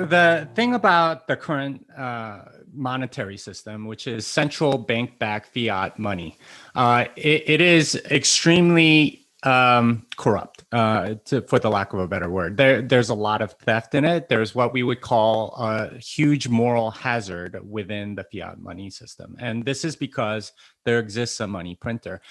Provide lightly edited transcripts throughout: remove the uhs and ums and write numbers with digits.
the thing about the current monetary system, which is central bank-backed fiat money, it is extremely corrupt, for the lack of a better word. There's a lot of theft in it. There's what we would call a huge moral hazard within the fiat money system. And this is because there exists a money printer.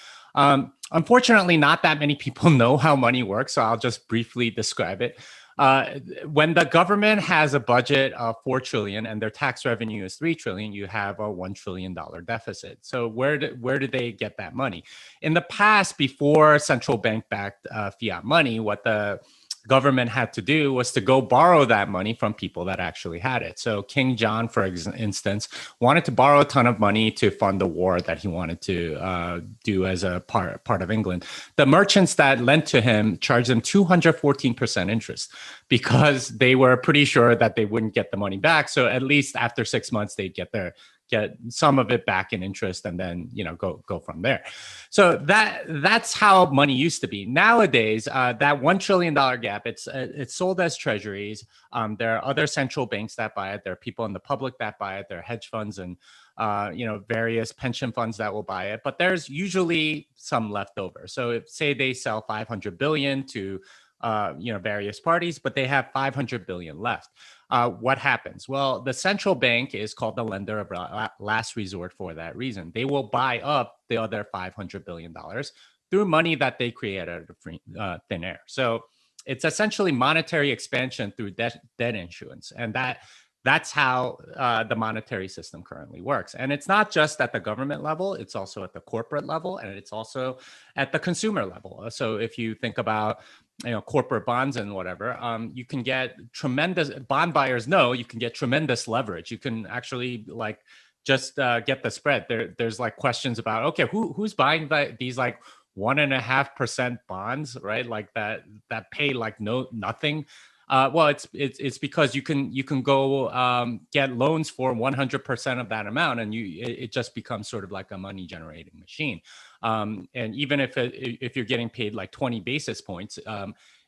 Unfortunately, not that many people know how money works, so I'll just briefly describe it. When the government has a budget of 4 trillion and their tax revenue is 3 trillion, you have a $1 trillion deficit. So where do they get that money? In the past, before central bank backed fiat money, what the government had to do was to go borrow that money from people that actually had it. So King John, for instance, wanted to borrow a ton of money to fund the war that he wanted to do as a part of England. The merchants that lent to him charged him 214% interest because they were pretty sure that they wouldn't get the money back. So at least after 6 months, they'd get some of it back in interest and then go from there. So that's how money used to be. Nowadays, that $1 trillion gap, it's sold as treasuries. There are other central banks that buy it. There are people in the public that buy it. There are hedge funds and various pension funds that will buy it. But there's usually some left over. So if, say, they sell 500 billion to various parties, but they have 500 billion left. What happens? Well, the central bank is called the lender of last resort for that reason. They will buy up the other $500 billion through money that they create out of thin air. So it's essentially monetary expansion through debt issuance. And that's how the monetary system currently works. And it's not just at the government level, it's also at the corporate level, and it's also at the consumer level. So if you think about corporate bonds and whatever, you can get tremendous, bond buyers know you can get tremendous leverage. You can actually just get the spread. There's questions about, okay, who's buying these 1.5% bonds, right? Like that pay nothing. Well, it's because you can go get loans for 100% of that amount, and it just becomes sort of like a money generating machine. And even if you're getting paid 20 basis points,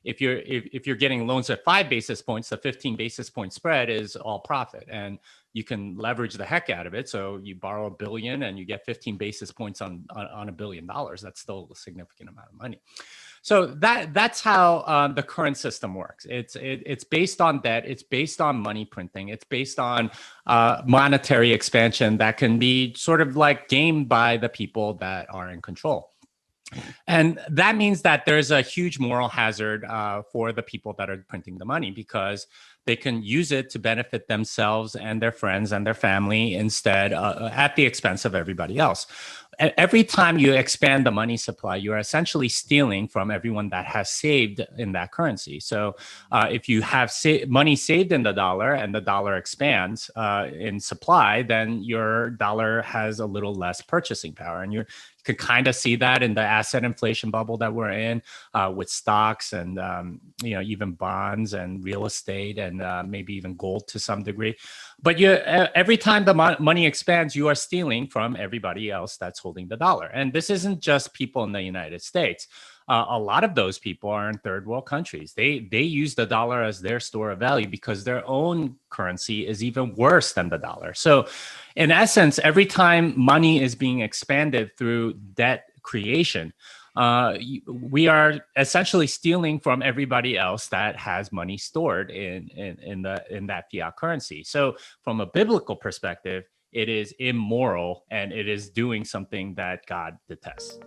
if you're getting loans at 5 basis points, the 15 basis point spread is all profit, and you can leverage the heck out of it. So you borrow $1 billion and you get 15 basis points on $1 billion. That's still a significant amount of money. So that's how the current system works. It's based on debt. It's based on money printing. It's based on monetary expansion that can be sort of gamed by the people that are in control. And that means that there's a huge moral hazard for the people that are printing the money, because they can use it to benefit themselves and their friends and their family instead, at the expense of everybody else. Every time you expand the money supply, you're essentially stealing from everyone that has saved in that currency. So if you have money saved in the dollar and the dollar expands in supply, then your dollar has a little less purchasing power. And you could kind of see that in the asset inflation bubble that we're in, with stocks and even bonds and real estate and maybe even gold to some degree. But every time the money expands, you are stealing from everybody else that's holding the dollar. And this isn't just people in the United States. A lot of those people are in third world countries. They use the dollar as their store of value because their own currency is even worse than the dollar. So in essence, every time money is being expanded through debt creation, we are essentially stealing from everybody else that has money stored in that fiat currency. So from a biblical perspective, it is immoral and it is doing something that God detests.